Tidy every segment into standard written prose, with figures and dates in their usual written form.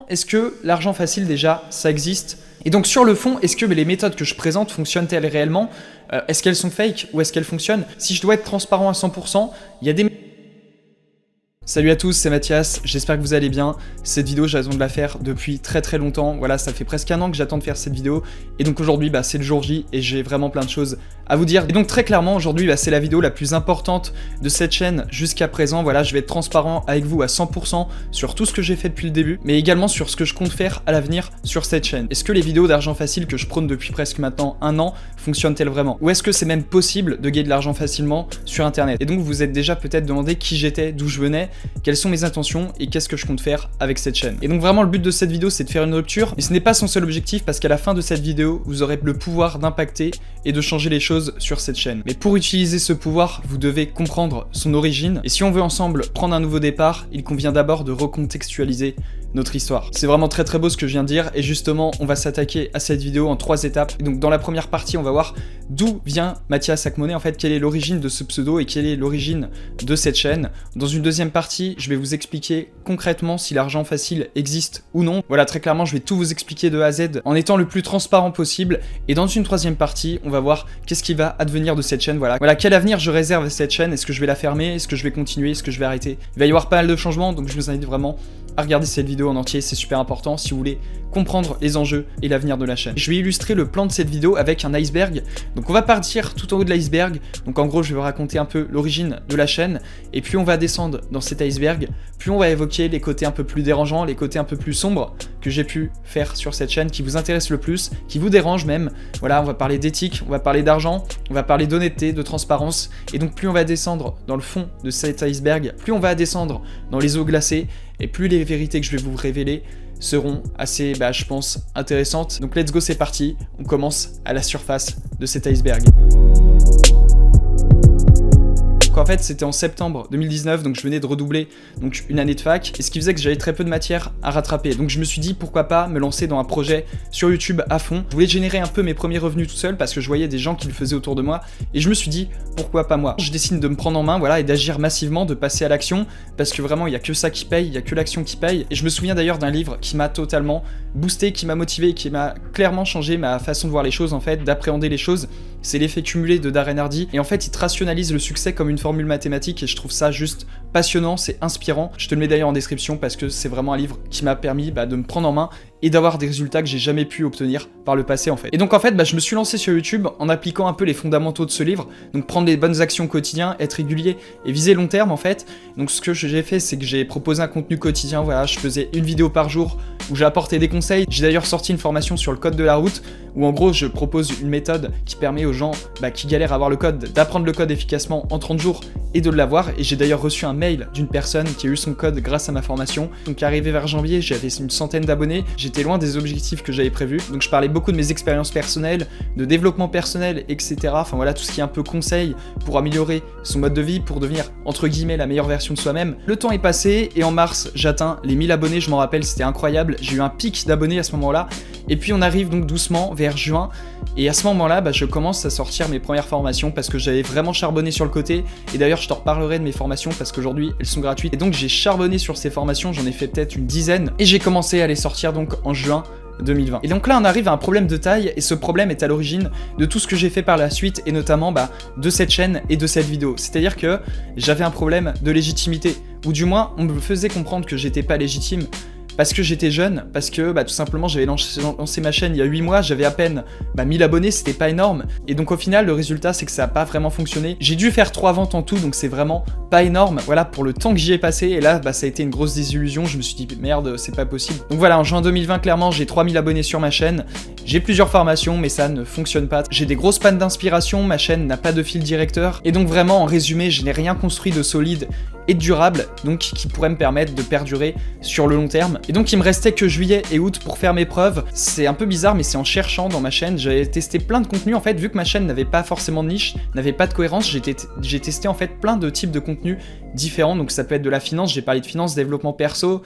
est-ce que l'argent facile déjà, ça existe? Et donc sur le fond, est-ce que les méthodes que je présente fonctionnent-elles réellement? Est-ce qu'elles sont fake ou est-ce qu'elles fonctionnent? Si je dois être transparent à 100%, il y a des... Salut à tous, c'est Mathias, j'espère que vous allez bien. Cette vidéo, j'ai raison de la faire depuis très longtemps. Voilà, ça fait presque un an que j'attends de faire cette vidéo. Et donc aujourd'hui, c'est le jour J et j'ai vraiment plein de choses à vous dire. Et donc très clairement, aujourd'hui, c'est la vidéo la plus importante de cette chaîne jusqu'à présent. Voilà, je vais être transparent avec vous à 100% sur tout ce que j'ai fait depuis le début, mais également sur ce que je compte faire à l'avenir sur cette chaîne. Est-ce que les vidéos d'argent facile que je prône depuis presque maintenant un an fonctionnent-elles vraiment? Ou est-ce que c'est même possible de gagner de l'argent facilement sur Internet? Et donc vous vous êtes déjà peut-être demandé qui j'étais, d'où je venais, quelles sont mes intentions et qu'est-ce que je compte faire avec cette chaîne. Et donc vraiment le but de cette vidéo, c'est de faire une rupture, mais ce n'est pas son seul objectif parce qu'à la fin de cette vidéo, vous aurez le pouvoir d'impacter et de changer les choses sur cette chaîne. Mais pour utiliser ce pouvoir, vous devez comprendre son origine, et si on veut ensemble prendre un nouveau départ, il convient d'abord de recontextualiser notre histoire. C'est vraiment très beau ce que je viens de dire, et justement on va s'attaquer à cette vidéo en 3 étapes. Et donc dans la première partie, on va voir d'où vient Mathias Akmoney, en fait, quelle est l'origine de ce pseudo et quelle est l'origine de cette chaîne. Dans une deuxième partie, je vais vous expliquer concrètement si l'argent facile existe ou non. Voilà, très clairement, je vais tout vous expliquer de A à Z en étant le plus transparent possible. Et dans une troisième partie, on va voir qu'est-ce qui va advenir de cette chaîne. Voilà, quel avenir je réserve à cette chaîne. Est-ce que je vais la fermer? Est-ce que je vais continuer? Est-ce que je vais arrêter? Il va y avoir pas mal de changements, donc je vous invite vraiment à regarder cette vidéo en entier, c'est super important si vous voulez comprendre les enjeux et l'avenir de la chaîne. Je vais illustrer le plan de cette vidéo avec un iceberg. Donc on va partir tout en haut de l'iceberg. Donc en gros, je vais vous raconter un peu l'origine de la chaîne. Et puis on va descendre dans cet iceberg. Puis on va évoquer les côtés un peu plus dérangeants, les côtés un peu plus sombres que j'ai pu faire sur cette chaîne, qui vous intéressent le plus, qui vous dérangent même. Voilà, on va parler d'éthique, on va parler d'argent, on va parler d'honnêteté, de transparence. Et donc plus on va descendre dans le fond de cet iceberg, plus on va descendre dans les eaux glacées, et plus les vérités que je vais vous révéler seront assez, je pense, intéressantes. Donc let's go, c'est parti, on commence à la surface de cet iceberg. En fait, c'était en septembre 2019, donc je venais de redoubler donc une année de fac, et ce qui faisait que j'avais très peu de matière à rattraper. Donc je me suis dit pourquoi pas me lancer dans un projet sur YouTube à fond. Je voulais générer un peu mes premiers revenus tout seul parce que je voyais des gens qui le faisaient autour de moi, et je me suis dit pourquoi pas moi. Je décide de me prendre en main, voilà, et d'agir massivement, de passer à l'action, parce que vraiment il y a que ça qui paye, il y a que l'action qui paye. Et je me souviens d'ailleurs d'un livre qui m'a totalement boosté, qui m'a motivé, qui m'a clairement changé ma façon de voir les choses, en fait, d'appréhender les choses. C'est L'effet cumulé de Darren Hardy, et en fait il te rationalise le succès comme une formule mathématique, et je trouve ça juste passionnant, c'est inspirant. Je te le mets d'ailleurs en description parce que c'est vraiment un livre qui m'a permis de me prendre en main et d'avoir des résultats que j'ai jamais pu obtenir par le passé, en fait. Et donc en fait, je me suis lancé sur YouTube en appliquant un peu les fondamentaux de ce livre, donc prendre les bonnes actions au quotidien, être régulier et viser long terme, en fait. Donc ce que j'ai fait, c'est que j'ai proposé un contenu quotidien, voilà, je faisais une vidéo par jour où j'ai apporté des conseils. J'ai d'ailleurs sorti une formation sur le code de la route où en gros je propose une méthode qui permet aux gens qui galèrent à avoir le code, d'apprendre le code efficacement en 30 jours et de l'avoir. Et j'ai d'ailleurs reçu un mail d'une personne qui a eu son code grâce à ma formation. Donc arrivé vers janvier, j'avais une centaine d'abonnés, j'étais loin des objectifs que j'avais prévus. Donc je parlais beaucoup de mes expériences personnelles, de développement personnel, etc. Enfin voilà, tout ce qui est un peu conseil pour améliorer son mode de vie, pour devenir entre guillemets la meilleure version de soi-même. Le temps est passé et en mars, j'atteins les 1000 abonnés, je m'en rappelle, c'était incroyable. J'ai eu un pic d'abonnés à ce moment-là. Et puis on arrive donc doucement vers juin, et à ce moment-là, je commence à sortir mes premières formations parce que j'avais vraiment charbonné sur le côté. Et d'ailleurs, je te reparlerai de mes formations parce qu'aujourd'hui, elles sont gratuites. Et donc j'ai charbonné sur ces formations, j'en ai fait peut-être une dizaine, et j'ai commencé à les sortir donc en juin 2020. Et donc là on arrive à un problème de taille, et ce problème est à l'origine de tout ce que j'ai fait par la suite, et notamment de cette chaîne et de cette vidéo. C'est-à-dire que j'avais un problème de légitimité, ou du moins on me faisait comprendre que j'étais pas légitime parce que j'étais jeune, parce que tout simplement j'avais lancé ma chaîne il y a 8 mois, j'avais à peine 1000 abonnés, c'était pas énorme. Et donc au final le résultat c'est que ça a pas vraiment fonctionné. J'ai dû faire 3 ventes en tout, donc c'est vraiment pas énorme, voilà, pour le temps que j'y ai passé. Et là ça a été une grosse désillusion, je me suis dit merde, c'est pas possible. Donc voilà, en juin 2020 clairement j'ai 3000 abonnés sur ma chaîne, j'ai plusieurs formations mais ça ne fonctionne pas. J'ai des grosses pannes d'inspiration, ma chaîne n'a pas de fil directeur, et donc vraiment en résumé je n'ai rien construit de solide et durable, donc qui pourrait me permettre de perdurer sur le long terme. Et donc il me restait que juillet et août pour faire mes preuves. C'est un peu bizarre, mais c'est en cherchant dans ma chaîne, j'avais testé plein de contenus en fait, vu que ma chaîne n'avait pas forcément de niche, n'avait pas de cohérence, j'ai testé en fait plein de types de contenus différents. Donc ça peut être de la finance, j'ai parlé de finance, développement perso,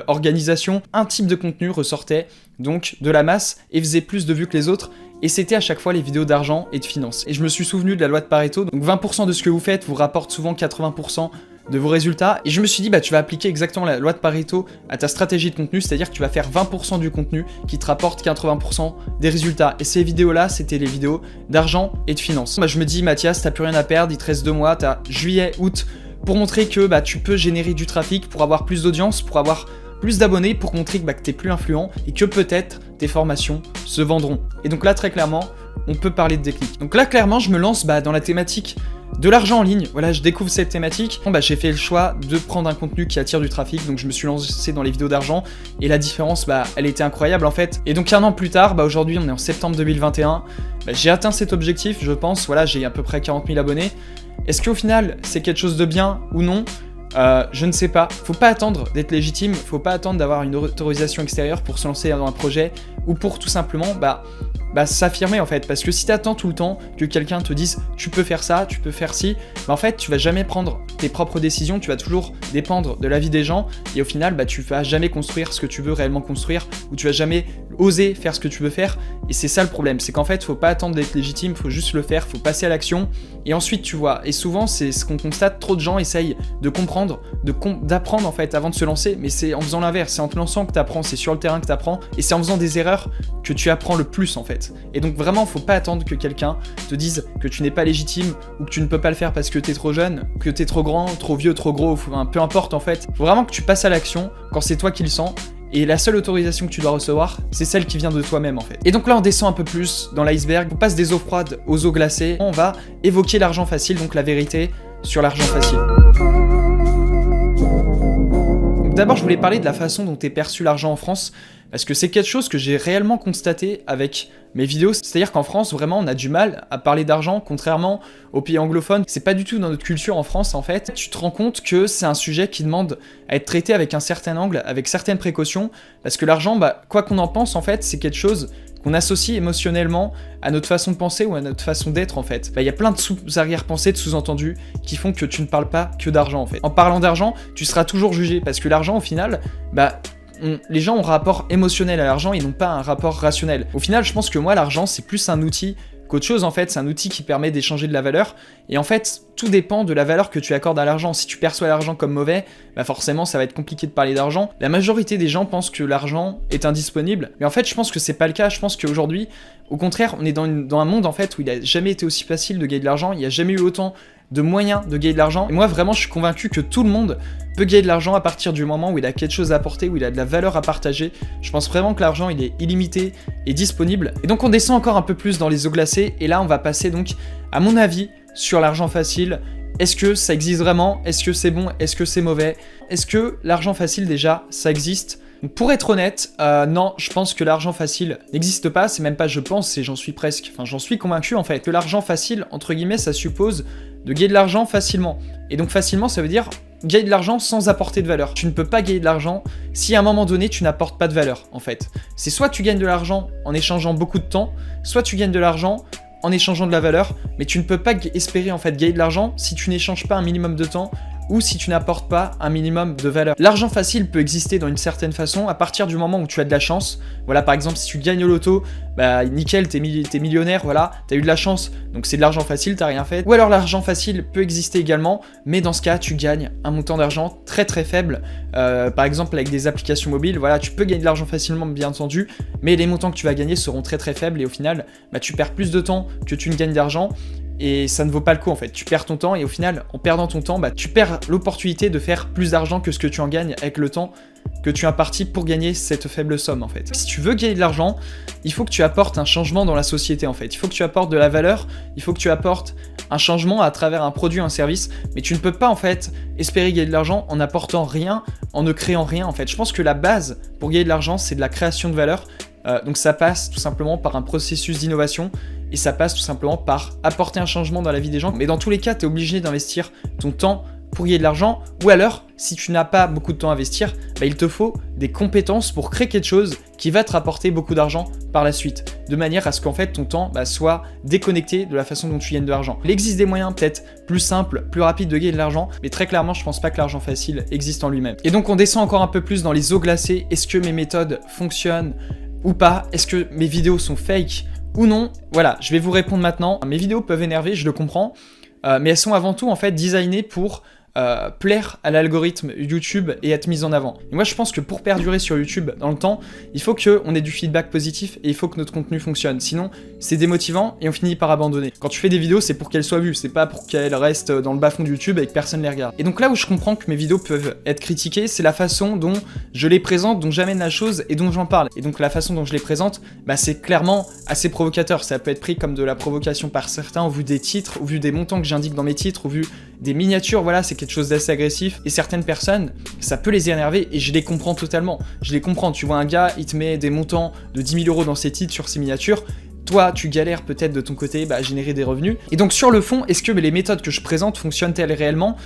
organisation. Un type de contenu ressortait donc de la masse et faisait plus de vues que les autres. Et c'était à chaque fois les vidéos d'argent et de finance. Et je me suis souvenu de la loi de Pareto. Donc 20% de ce que vous faites vous rapporte souvent 80% de vos résultats. Et je me suis dit, bah tu vas appliquer exactement la loi de Pareto à ta stratégie de contenu, c'est-à-dire que tu vas faire 20% du contenu qui te rapporte 80% des résultats. Et ces vidéos-là, c'était les vidéos d'argent et de finance. Bah, je me dis, Mathias, t'as plus rien à perdre, il te reste 2 mois, t'as juillet, août, pour montrer que bah, tu peux générer du trafic, pour avoir plus d'audience, pour avoir plus d'abonnés, pour montrer que, bah, que t'es plus influent et que peut-être tes formations se vendront. Et donc là, très clairement, on peut parler de déclic. Donc là, clairement, je me lance dans la thématique de l'argent en ligne. Voilà, je découvre cette thématique. Bon, j'ai fait le choix de prendre un contenu qui attire du trafic, donc je me suis lancé dans les vidéos d'argent, et la différence, elle était incroyable en fait. Et donc 1 an plus tard, aujourd'hui on est en septembre 2021, j'ai atteint cet objectif, je pense. Voilà, j'ai à peu près 40 000 abonnés. Est-ce qu'au final, c'est quelque chose de bien ou non ? Je ne sais pas. Faut pas attendre d'être légitime, faut pas attendre d'avoir une autorisation extérieure pour se lancer dans un projet, ou pour tout simplement s'affirmer en fait. Parce que si t'attends tout le temps que quelqu'un te dise tu peux faire ça, tu peux faire ci, en fait tu vas jamais prendre tes propres décisions, tu vas toujours dépendre de l'avis des gens, et au final tu vas jamais construire ce que tu veux réellement construire, ou tu vas jamais oser faire ce que tu veux faire. Et c'est ça le problème, c'est qu'en fait faut pas attendre d'être légitime, faut juste le faire, faut passer à l'action, et ensuite tu vois. Et souvent c'est ce qu'on constate, trop de gens essayent de comprendre, d'apprendre en fait avant de se lancer, mais c'est en faisant l'inverse, c'est en te lançant que t'apprends, c'est sur le terrain que t'apprends, et c'est en faisant des erreurs que tu apprends le plus en fait. Et donc vraiment faut pas attendre que quelqu'un te dise que tu n'es pas légitime, ou que tu ne peux pas le faire parce que t'es trop jeune, que t'es trop grand, trop vieux, trop gros, peu importe en fait. Faut vraiment que tu passes à l'action quand c'est toi qui le sens. Et la seule autorisation que tu dois recevoir, c'est celle qui vient de toi-même en fait. Et donc là on descend un peu plus dans l'iceberg, on passe des eaux froides aux eaux glacées, on va évoquer l'argent facile, donc la vérité sur l'argent facile. Donc d'abord je voulais parler de la façon dont est perçu l'argent en France, parce que c'est quelque chose que j'ai réellement constaté avec mes vidéos. C'est-à-dire qu'en France, vraiment, on a du mal à parler d'argent, contrairement aux pays anglophones. C'est pas du tout dans notre culture en France, en fait. Tu te rends compte que c'est un sujet qui demande à être traité avec un certain angle, avec certaines précautions, parce que l'argent, quoi qu'on en pense, en fait, c'est quelque chose qu'on associe émotionnellement à notre façon de penser ou à notre façon d'être, en fait. Il y a plein de sous-arrière-pensées, de sous-entendus qui font que tu ne parles pas que d'argent, en fait. En parlant d'argent, tu seras toujours jugé, parce que l'argent, au final, les gens ont un rapport émotionnel à l'argent, ils n'ont pas un rapport rationnel. Au final, je pense que moi, l'argent, c'est plus un outil qu'autre chose, en fait. C'est un outil qui permet d'échanger de la valeur. Et en fait, tout dépend de la valeur que tu accordes à l'argent. Si tu perçois l'argent comme mauvais, forcément, ça va être compliqué de parler d'argent. La majorité des gens pensent que l'argent est indisponible. Mais en fait, je pense que c'est pas le cas. Je pense qu'aujourd'hui, au contraire, on est dans un monde, en fait, où il a jamais été aussi facile de gagner de l'argent. Il n'y a jamais eu autant de moyens de gagner de l'argent. Et moi, vraiment, je suis convaincu que tout le monde peut gagner de l'argent à partir du moment où il a quelque chose à apporter, où il a de la valeur à partager. Je pense vraiment que l'argent, il est illimité et disponible. Et donc, on descend encore un peu plus dans les eaux glacées. Et là, on va passer donc, à mon avis, sur l'argent facile. Est-ce que ça existe vraiment ? Est-ce que c'est bon ? Est-ce que c'est mauvais ? Est-ce que l'argent facile, déjà, ça existe ? Donc pour être honnête, non, je pense que l'argent facile n'existe pas, c'est même pas je pense, c'est j'en suis convaincu en fait, que l'argent facile, entre guillemets, ça suppose de gagner de l'argent facilement. Et donc facilement, ça veut dire gagner de l'argent sans apporter de valeur. Tu ne peux pas gagner de l'argent si à un moment donné, tu n'apportes pas de valeur, en fait. C'est soit tu gagnes de l'argent en échangeant beaucoup de temps, soit tu gagnes de l'argent en échangeant de la valeur, mais tu ne peux pas espérer en fait gagner de l'argent si tu n'échanges pas un minimum de temps, ou si tu n'apportes pas un minimum de valeur. L'argent facile peut exister dans une certaine façon à partir du moment où tu as de la chance. Voilà, par exemple, si tu gagnes au loto, nickel, t'es millionnaire, voilà, t'as eu de la chance, donc c'est de l'argent facile, t'as rien fait. Ou alors l'argent facile peut exister également, mais dans ce cas, tu gagnes un montant d'argent très très faible. Par exemple, avec des applications mobiles, voilà, tu peux gagner de l'argent facilement, bien entendu, mais les montants que tu vas gagner seront très très faibles, et au final, tu perds plus de temps que tu ne gagnes d'argent. Et ça ne vaut pas le coup en fait, tu perds ton temps et au final, en perdant ton temps, tu perds l'opportunité de faire plus d'argent que ce que tu en gagnes avec le temps que tu as imparti pour gagner cette faible somme en fait. Si tu veux gagner de l'argent, il faut que tu apportes un changement dans la société en fait. Il faut que tu apportes de la valeur, il faut que tu apportes un changement à travers un produit, un service, mais tu ne peux pas en fait espérer gagner de l'argent en n'apportant rien, en ne créant rien en fait. Je pense que la base pour gagner de l'argent, c'est de la création de valeur. Donc ça passe tout simplement par un processus d'innovation. Et ça passe tout simplement par apporter un changement dans la vie des gens. Mais dans tous les cas, tu es obligé d'investir ton temps pour gagner de l'argent. Ou alors, si tu n'as pas beaucoup de temps à investir, il te faut des compétences pour créer quelque chose qui va te rapporter beaucoup d'argent par la suite. De manière à ce qu'en fait ton temps soit déconnecté de la façon dont tu gagnes de l'argent. Il existe des moyens peut-être plus simples, plus rapides de gagner de l'argent. Mais très clairement, je pense pas que l'argent facile existe en lui-même. Et donc on descend encore un peu plus dans les eaux glacées. Est-ce que mes méthodes fonctionnent ou pas ? Est-ce que mes vidéos sont fake ou non? Voilà, je vais vous répondre maintenant. Mes vidéos peuvent énerver, je le comprends, mais elles sont avant tout en fait designées pour plaire à l'algorithme YouTube et être mise en avant. Et moi je pense que pour perdurer sur YouTube dans le temps, il faut qu'on ait du feedback positif et il faut que notre contenu fonctionne. Sinon, c'est démotivant et on finit par abandonner. Quand tu fais des vidéos, c'est pour qu'elles soient vues, c'est pas pour qu'elles restent dans le bas-fond de YouTube et que personne les regarde. Et donc là où je comprends que mes vidéos peuvent être critiquées, c'est la façon dont je les présente, dont j'amène la chose et dont j'en parle. Et donc la façon dont je les présente, bah, c'est clairement assez provocateur. Ça peut être pris comme de la provocation par certains au vu des titres, au vu des montants que j'indique dans mes titres, au vu des miniatures, voilà, c'est quelque chose d'assez agressif. Et certaines personnes, ça peut les énerver et je les comprends totalement. Je les comprends, tu vois un gars, il te met des montants de 10 000 € dans ses titres, sur ses miniatures. Toi, tu galères peut-être de ton côté à générer des revenus. Et donc sur le fond, est-ce que les méthodes que je présente fonctionnent-elles réellement?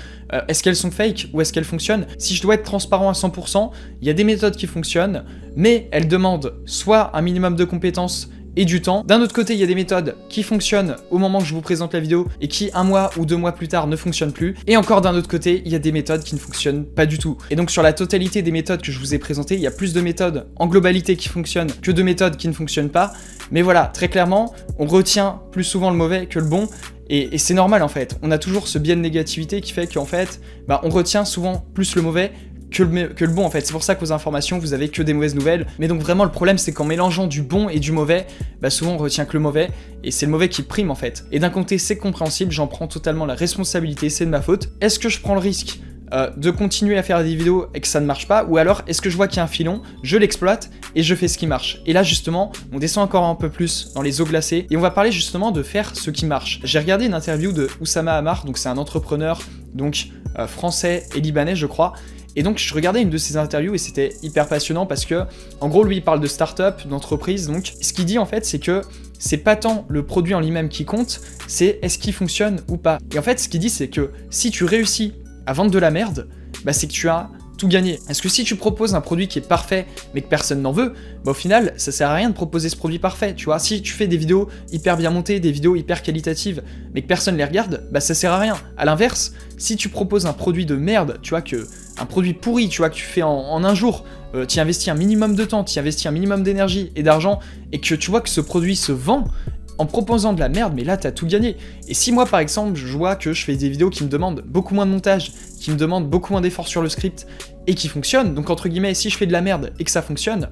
Est-ce qu'elles sont fake ou est-ce qu'elles fonctionnent? Si je dois être transparent à 100%, il y a des méthodes qui fonctionnent, mais elles demandent soit un minimum de compétences et du temps. D'un autre côté, il y a des méthodes qui fonctionnent au moment que je vous présente la vidéo et qui 1 mois ou 2 mois plus tard ne fonctionnent plus. Et encore d'un autre côté, il y a des méthodes qui ne fonctionnent pas du tout. Et donc sur la totalité des méthodes que je vous ai présentées, il y a plus de méthodes en globalité qui fonctionnent que de méthodes qui ne fonctionnent pas. Mais voilà, très clairement, on retient plus souvent le mauvais que le bon. Et c'est normal en fait. On a toujours ce biais de négativité qui fait qu'en fait, on retient souvent plus le mauvais que le bon en fait. C'est pour ça qu'aux informations, vous avez que des mauvaises nouvelles. Mais donc vraiment, le problème, c'est qu'en mélangeant du bon et du mauvais, souvent on retient que le mauvais, et c'est le mauvais qui prime en fait. Et d'un côté, c'est compréhensible, j'en prends totalement la responsabilité, c'est de ma faute. Est-ce que je prends le risque de continuer à faire des vidéos et que ça ne marche pas, ou alors est-ce que je vois qu'il y a un filon, je l'exploite et je fais ce qui marche? Et là justement, on descend encore un peu plus dans les eaux glacées et on va parler justement de faire ce qui marche. J'ai regardé une interview de Oussama Ammar, donc c'est un entrepreneur donc français et libanais je crois. Et donc je regardais une de ses interviews et c'était hyper passionnant parce que en gros lui il parle de start-up, d'entreprise. Donc ce qu'il dit en fait c'est que c'est pas tant le produit en lui-même qui compte, c'est est-ce qu'il fonctionne ou pas. Et en fait ce qu'il dit c'est que si tu réussis à vendre de la merde, c'est que tu as tout gagné. Est-ce que si tu proposes un produit qui est parfait mais que personne n'en veut, au final ça sert à rien de proposer ce produit parfait, tu vois. Si tu fais des vidéos hyper bien montées, des vidéos hyper qualitatives mais que personne les regarde, ça sert à rien. À l'inverse, si tu proposes un produit de merde, tu vois, un produit pourri, tu vois, que tu fais en un jour, tu investis un minimum de temps, tu investis un minimum d'énergie et d'argent et que tu vois que ce produit se vend en proposant de la merde, mais là t'as tout gagné. Et si moi par exemple je vois que je fais des vidéos qui me demandent beaucoup moins de montage, qui me demandent beaucoup moins d'efforts sur le script et qui fonctionnent, donc entre guillemets si je fais de la merde et que ça fonctionne,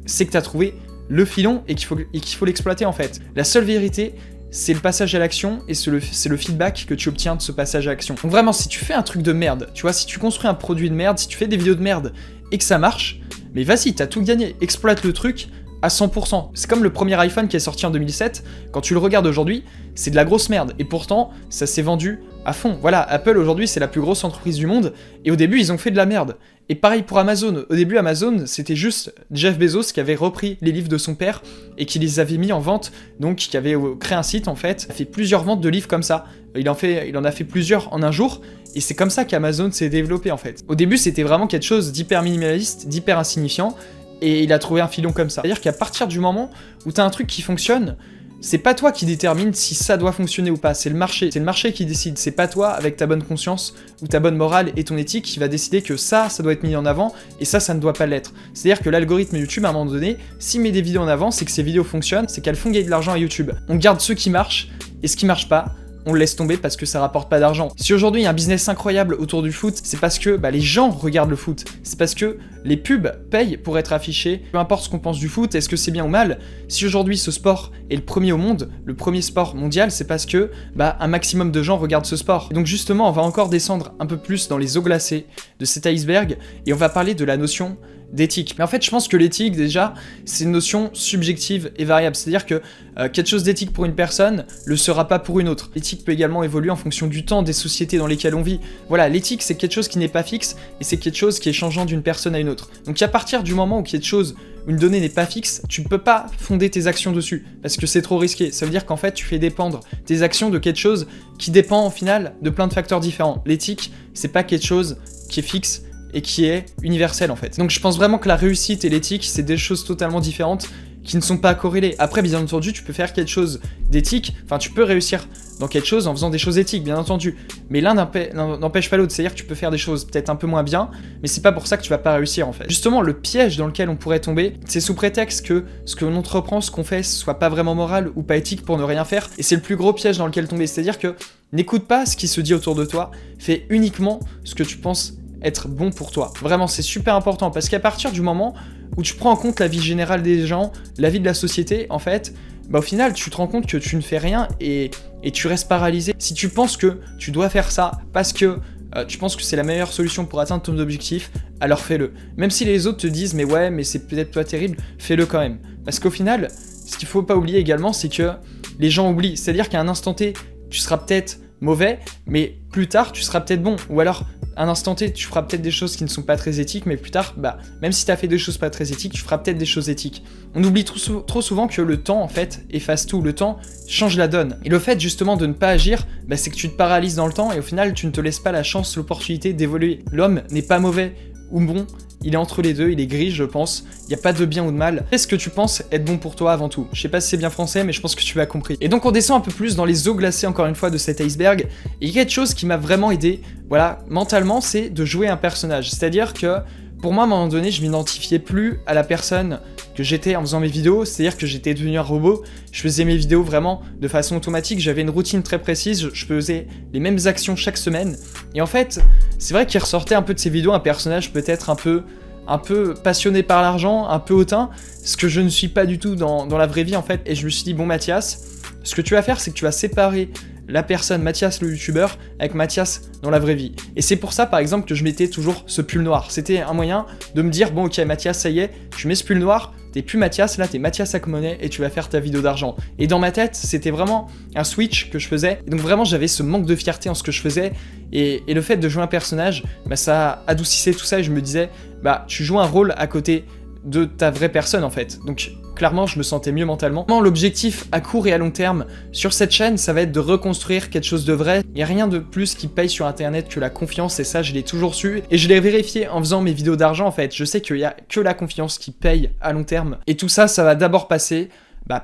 c'est que t'as trouvé le filon et qu'il faut l'exploiter en fait. La seule vérité, c'est le passage à l'action et c'est le feedback que tu obtiens de ce passage à l'action. Donc vraiment, si tu fais un truc de merde, tu vois, si tu construis un produit de merde, si tu fais des vidéos de merde et que ça marche, mais vas-y, t'as tout gagné, exploite le truc à 100%. C'est comme le premier iPhone qui est sorti en 2007, quand tu le regardes aujourd'hui, c'est de la grosse merde, et pourtant, ça s'est vendu à fond. Voilà, Apple aujourd'hui, c'est la plus grosse entreprise du monde, et au début, ils ont fait de la merde. Et pareil pour Amazon. Au début, Amazon, c'était juste Jeff Bezos qui avait repris les livres de son père et qui les avait mis en vente, donc qui avait créé un site en fait, il a fait plusieurs ventes de livres comme ça. Il en a fait plusieurs en un jour, et c'est comme ça qu'Amazon s'est développé en fait. Au début, c'était vraiment quelque chose d'hyper minimaliste, d'hyper insignifiant, et il a trouvé un filon comme ça. C'est-à-dire qu'à partir du moment où t'as un truc qui fonctionne, c'est pas toi qui détermine si ça doit fonctionner ou pas, c'est le marché qui décide, c'est pas toi avec ta bonne conscience ou ta bonne morale et ton éthique qui va décider que ça doit être mis en avant et ça ne doit pas l'être. C'est-à-dire que l'algorithme YouTube à un moment donné, s'il met des vidéos en avant, c'est que ces vidéos fonctionnent, c'est qu'elles font gagner de l'argent à YouTube. On garde ceux qui marchent et ce qui marche pas, on le laisse tomber parce que ça rapporte pas d'argent. Si aujourd'hui il y a un business incroyable autour du foot, c'est parce que les gens regardent le foot. C'est parce que les pubs payent pour être affichés. Peu importe ce qu'on pense du foot, est-ce que c'est bien ou mal, si aujourd'hui ce sport est le premier au monde, le premier sport mondial, c'est parce que un maximum de gens regardent ce sport. Et donc justement, on va encore descendre un peu plus dans les eaux glacées de cet iceberg et on va parler de la notion d'éthique. Mais en fait, je pense que l'éthique, déjà, c'est une notion subjective et variable. C'est-à-dire que quelque chose d'éthique pour une personne le sera pas pour une autre. L'éthique peut également évoluer en fonction du temps, des sociétés dans lesquelles on vit. Voilà, l'éthique, c'est quelque chose qui n'est pas fixe et c'est quelque chose qui est changeant d'une personne à une autre. Donc à partir du moment où quelque chose, une donnée n'est pas fixe, tu peux pas fonder tes actions dessus parce que c'est trop risqué. Ça veut dire qu'en fait, tu fais dépendre tes actions de quelque chose qui dépend au final de plein de facteurs différents. L'éthique, c'est pas quelque chose qui est fixe et qui est universel en fait. Donc je pense vraiment que la réussite et l'éthique, c'est des choses totalement différentes qui ne sont pas corrélés. Après, bien entendu, tu peux faire quelque chose d'éthique, enfin tu peux réussir dans quelque chose en faisant des choses éthiques, bien entendu. Mais l'un n'empêche pas l'autre, c'est-à-dire que tu peux faire des choses peut-être un peu moins bien, mais c'est pas pour ça que tu vas pas réussir en fait. Justement, le piège dans lequel on pourrait tomber, c'est sous prétexte que ce que l'on entreprend, ce qu'on fait, soit pas vraiment moral ou pas éthique pour ne rien faire, et c'est le plus gros piège dans lequel tomber, c'est-à-dire que n'écoute pas ce qui se dit autour de toi, fais uniquement ce que tu penses être bon pour toi. Vraiment, c'est super important, parce qu'à partir du moment où tu prends en compte la vie générale des gens, la vie de la société, en fait, bah au final, tu te rends compte que tu ne fais rien et tu restes paralysé. Si tu penses que tu dois faire ça parce que tu penses que c'est la meilleure solution pour atteindre ton objectif, alors fais-le. Même si les autres te disent « mais ouais, mais c'est peut-être pas terrible », fais-le quand même. Parce qu'au final, ce qu'il faut pas oublier également, c'est que les gens oublient. C'est-à-dire qu'à un instant T, tu seras peut-être mauvais, mais plus tard, tu seras peut-être bon. Ou alors, à un instant T, tu feras peut-être des choses qui ne sont pas très éthiques, mais plus tard, bah, même si tu as fait des choses pas très éthiques, tu feras peut-être des choses éthiques. On oublie trop souvent que le temps, en fait, efface tout. Le temps change la donne. Et le fait, justement, de ne pas agir, bah, c'est que tu te paralyses dans le temps et au final, tu ne te laisses pas la chance, l'opportunité d'évoluer. L'homme n'est pas mauvais ou bon, il est entre les deux, il est gris, je pense. Il n'y a pas de bien ou de mal. Qu'est-ce que tu penses être bon pour toi avant tout? Je sais pas si c'est bien français, mais je pense que tu m'as compris. Et donc on descend un peu plus dans les eaux glacées, encore une fois, de cet iceberg. Et il y a quelque chose qui m'a vraiment aidé, voilà, mentalement, c'est de jouer un personnage. C'est-à-dire que, pour moi, à un moment donné, je m'identifiais plus à la personne que j'étais en faisant mes vidéos, c'est-à-dire que j'étais devenu un robot, je faisais mes vidéos vraiment de façon automatique, j'avais une routine très précise, je faisais les mêmes actions chaque semaine, et en fait, c'est vrai qu'il ressortait un peu de ces vidéos un personnage peut-être un peu passionné par l'argent, un peu hautain, ce que je ne suis pas du tout dans la vraie vie en fait, et je me suis dit, bon Mathias, ce que tu vas faire, c'est que tu vas séparer la personne Mathias le youtubeur avec Mathias dans la vraie vie. Et c'est pour ça par exemple que je mettais toujours ce pull noir. C'était un moyen de me dire bon ok Mathias ça y est, tu mets ce pull noir, t'es plus Mathias, là t'es Mathias Acmonet et tu vas faire ta vidéo d'argent. Et dans ma tête c'était vraiment un switch que je faisais. Et donc vraiment j'avais ce manque de fierté en ce que je faisais. Et le fait de jouer un personnage, bah, ça adoucissait tout ça et je me disais bah tu joues un rôle à côté de ta vraie personne en fait. Donc clairement je me sentais mieux mentalement. L'objectif à court et à long terme sur cette chaîne, ça va être de reconstruire quelque chose de vrai. Il n'y a rien de plus qui paye sur internet que la confiance, et ça je l'ai toujours su. Et je l'ai vérifié en faisant mes vidéos d'argent en fait. Je sais qu'il n'y a que la confiance qui paye à long terme. Et tout ça, ça va d'abord passer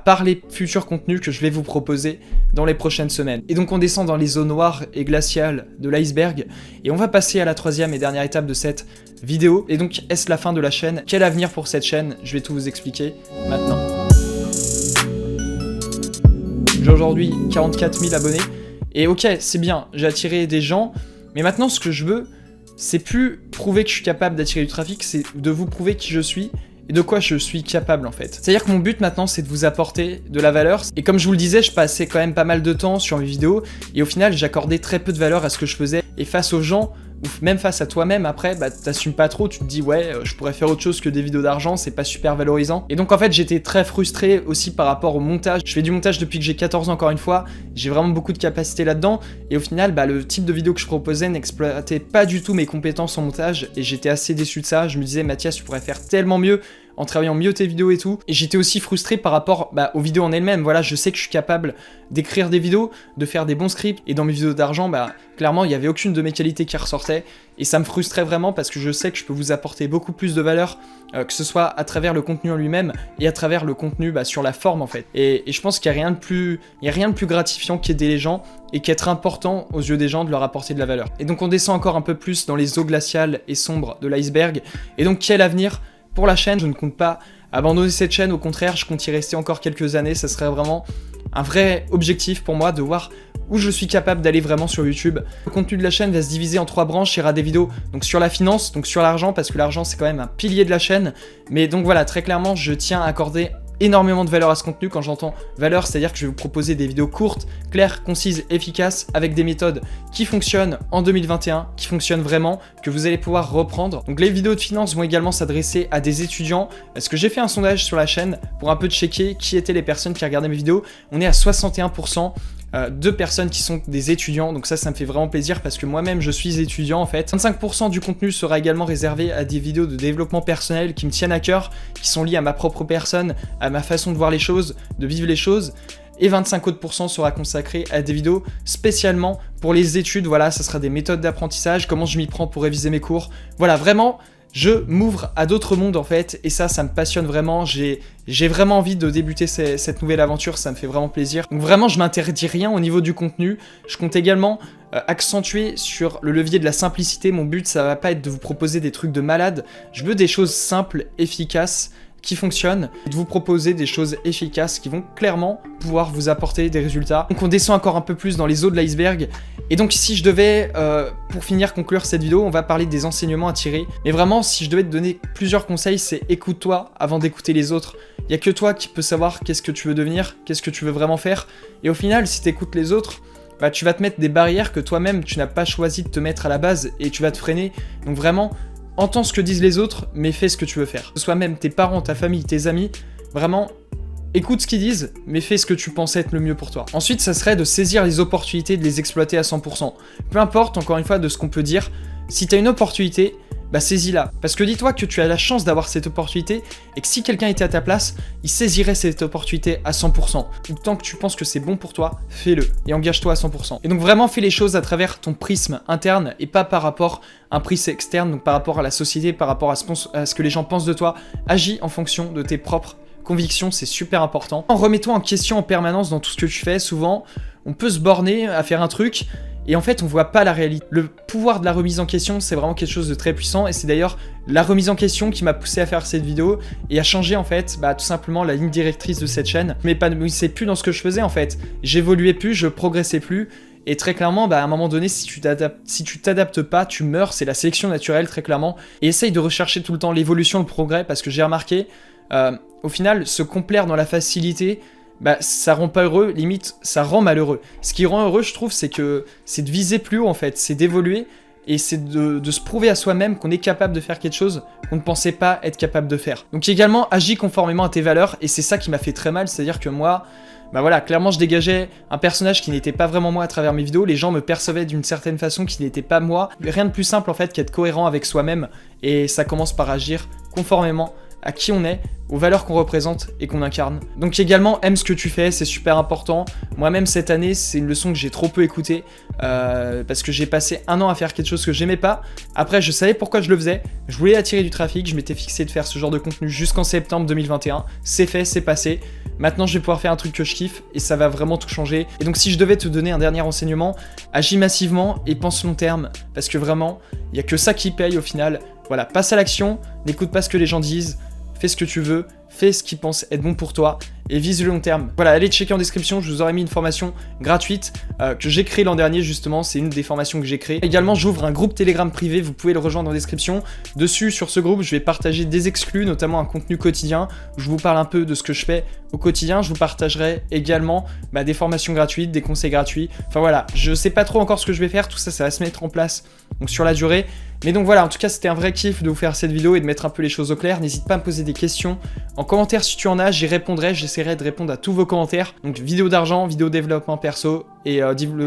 par les futurs contenus que je vais vous proposer dans les prochaines semaines. Et donc on descend dans les eaux noires et glaciales de l'iceberg, et on va passer à la troisième et dernière étape de cette vidéo. Et donc est-ce la fin de la chaîne? Quel avenir pour cette chaîne? Je vais tout vous expliquer maintenant. J'ai aujourd'hui 44 000 abonnés, et ok c'est bien, j'ai attiré des gens, mais maintenant ce que je veux, c'est plus prouver que je suis capable d'attirer du trafic, c'est de vous prouver qui je suis et de quoi je suis capable en fait. C'est-à-dire que mon but maintenant c'est de vous apporter de la valeur, et comme je vous le disais, je passais quand même pas mal de temps sur mes vidéos, et au final j'accordais très peu de valeur à ce que je faisais, et face aux gens, ou même face à toi-même après, t'assumes pas trop, tu te dis ouais, je pourrais faire autre chose que des vidéos d'argent, c'est pas super valorisant. Et donc en fait j'étais très frustré aussi par rapport au montage. Je fais du montage depuis que j'ai 14 ans encore une fois, j'ai vraiment beaucoup de capacité là-dedans, et au final le type de vidéo que je proposais n'exploitait pas du tout mes compétences en montage, et j'étais assez déçu de ça. Je me disais Mathias, tu pourrais faire tellement mieux en travaillant mieux tes vidéos et tout. Et j'étais aussi frustré par rapport aux vidéos en elles-mêmes. Voilà, je sais que je suis capable d'écrire des vidéos, de faire des bons scripts, et dans mes vidéos d'argent, clairement, il n'y avait aucune de mes qualités qui ressortait, et ça me frustrait vraiment parce que je sais que je peux vous apporter beaucoup plus de valeur, que ce soit à travers le contenu en lui-même et à travers le contenu sur la forme en fait. Et je pense qu'il n'y a rien de plus gratifiant qu'aider les gens et qu'être important aux yeux des gens de leur apporter de la valeur. Et donc on descend encore un peu plus dans les eaux glaciales et sombres de l'iceberg. Et donc quel avenir pour la chaîne? Je ne compte pas abandonner cette chaîne, au contraire, je compte y rester encore quelques années. Ça serait vraiment un vrai objectif pour moi de voir où je suis capable d'aller vraiment sur YouTube. Le contenu de la chaîne va se diviser en 3 branches. Il y aura des vidéos donc sur la finance, donc sur l'argent, parce que l'argent c'est quand même un pilier de la chaîne. Mais donc voilà, très clairement, je tiens à accorder énormément de valeur à ce contenu. Quand j'entends valeur, c'est-à-dire que je vais vous proposer des vidéos courtes, claires, concises, efficaces, avec des méthodes qui fonctionnent en 2021, qui fonctionnent vraiment, que vous allez pouvoir reprendre. Donc les vidéos de finance vont également s'adresser à des étudiants, parce que j'ai fait un sondage sur la chaîne pour un peu checker qui étaient les personnes qui regardaient mes vidéos. On est à 61% de personnes qui sont des étudiants, donc ça me fait vraiment plaisir parce que moi-même je suis étudiant en fait. 25% du contenu sera également réservé à des vidéos de développement personnel qui me tiennent à cœur, qui sont liées à ma propre personne, à ma façon de voir les choses, de vivre les choses. Et 25% autres sera consacré à des vidéos spécialement pour les études. Voilà, ça sera des méthodes d'apprentissage, comment je m'y prends pour réviser mes cours. Voilà, vraiment, je m'ouvre à d'autres mondes en fait, et ça me passionne vraiment. J'ai vraiment envie de débuter cette nouvelle aventure, ça me fait vraiment plaisir. Donc vraiment, je m'interdis rien au niveau du contenu. Je compte également accentuer sur le levier de la simplicité. Mon but, ça va pas être de vous proposer des trucs de malade. Je veux des choses simples, efficaces, qui fonctionnent, et de vous proposer des choses efficaces qui vont clairement pouvoir vous apporter des résultats. Donc on descend encore un peu plus dans les eaux de l'iceberg. Et donc si je devais, pour finir, conclure cette vidéo, on va parler des enseignements à tirer. Mais vraiment, si je devais te donner plusieurs conseils, c'est écoute-toi avant d'écouter les autres. Il n'y a que toi qui peux savoir qu'est-ce que tu veux devenir, qu'est-ce que tu veux vraiment faire. Et au final, si tu écoutes les autres, bah, tu vas te mettre des barrières que toi-même, tu n'as pas choisi de te mettre à la base, et tu vas te freiner. Donc vraiment, entends ce que disent les autres, mais fais ce que tu veux faire. Que ce soit même tes parents, ta famille, tes amis, vraiment, écoute ce qu'ils disent, mais fais ce que tu penses être le mieux pour toi. Ensuite, ça serait de saisir les opportunités, de les exploiter à 100%. Peu importe, encore une fois, de ce qu'on peut dire, si tu as une opportunité, bah saisis-la. Parce que dis-toi que tu as la chance d'avoir cette opportunité, et que si quelqu'un était à ta place, il saisirait cette opportunité à 100%. Donc tant que tu penses que c'est bon pour toi, fais-le, et engage-toi à 100%. Et donc vraiment, fais les choses à travers ton prisme interne, et pas par rapport à un prisme externe, donc par rapport à la société, par rapport à ce que les gens pensent de toi. Agis en fonction de tes propres convictions, c'est super important. Remets-toi en question en permanence dans tout ce que tu fais. Souvent, on peut se borner à faire un truc, et en fait, on voit pas la réalité. Le pouvoir de la remise en question, c'est vraiment quelque chose de très puissant, et c'est d'ailleurs la remise en question qui m'a poussé à faire cette vidéo, et à changer en fait, bah, tout simplement la ligne directrice de cette chaîne. Je m'épanouissais plus dans ce que je faisais en fait. J'évoluais plus, je progressais plus, et très clairement, bah, à un moment donné, si tu t'adaptes pas, tu meurs, c'est la sélection naturelle, très clairement. Et essaye de rechercher tout le temps l'évolution, le progrès, parce que j'ai remarqué, au final, se complaire dans la facilité, bah ça rend pas heureux, limite ça rend malheureux. Ce qui rend heureux, je trouve, c'est de viser plus haut en fait, c'est d'évoluer, et c'est de se prouver à soi-même qu'on est capable de faire quelque chose qu'on ne pensait pas être capable de faire. Donc également, agis conformément à tes valeurs, et c'est ça qui m'a fait très mal, c'est-à-dire que moi, bah voilà, clairement je dégageais un personnage qui n'était pas vraiment moi à travers mes vidéos, les gens me percevaient d'une certaine façon qui n'était pas moi. Rien de plus simple en fait qu'être cohérent avec soi-même, et ça commence par agir conformément à qui on est, aux valeurs qu'on représente et qu'on incarne. Donc également, aime ce que tu fais, c'est super important. Moi-même cette année, c'est une leçon que j'ai trop peu écoutée, parce que j'ai passé un an à faire quelque chose que j'aimais pas. Après, je savais pourquoi je le faisais, je voulais attirer du trafic, je m'étais fixé de faire ce genre de contenu jusqu'en septembre 2021. C'est fait, c'est passé. Maintenant, je vais pouvoir faire un truc que je kiffe, et ça va vraiment tout changer. Et donc si je devais te donner un dernier enseignement, agis massivement et pense long terme, parce que vraiment, il n'y a que ça qui paye au final. Voilà, passe à l'action, n'écoute pas ce que les gens disent, fais ce que tu veux, fais ce qui pense être bon pour toi, et vise le long terme. Voilà, allez checker en description, je vous aurais mis une formation gratuite que j'ai créée l'an dernier justement, c'est une des formations que j'ai créées. Également, j'ouvre un groupe Telegram privé, vous pouvez le rejoindre en description. Dessus, sur ce groupe, je vais partager des exclus, notamment un contenu quotidien, où je vous parle un peu de ce que je fais au quotidien. Je vous partagerai également des formations gratuites, des conseils gratuits. Enfin voilà, je sais pas trop encore ce que je vais faire, tout ça, ça va se mettre en place donc sur la durée. Mais donc voilà, en tout cas, c'était un vrai kiff de vous faire cette vidéo et de mettre un peu les choses au clair. N'hésite pas à me poser des questions en commentaire si tu en as, j'y répondrai, j'essaierai de répondre à tous vos commentaires. Donc vidéo d'argent, vidéo développement perso et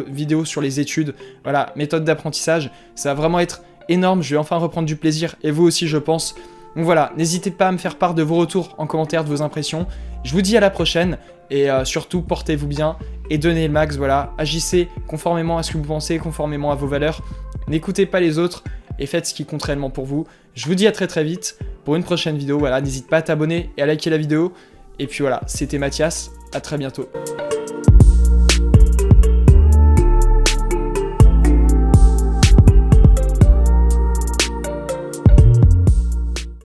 vidéo sur les études. Voilà, méthode d'apprentissage, ça va vraiment être énorme, je vais enfin reprendre du plaisir, et vous aussi je pense. Donc voilà, n'hésitez pas à me faire part de vos retours en commentaire, de vos impressions. Je vous dis à la prochaine, et surtout portez-vous bien et donnez le max, voilà. Agissez conformément à ce que vous pensez, conformément à vos valeurs. N'écoutez pas les autres et faites ce qui compte réellement pour vous. Je vous dis à très très vite pour une prochaine vidéo. Voilà, n'hésite pas à t'abonner et à liker la vidéo. Et puis voilà, c'était Mathias, à très bientôt.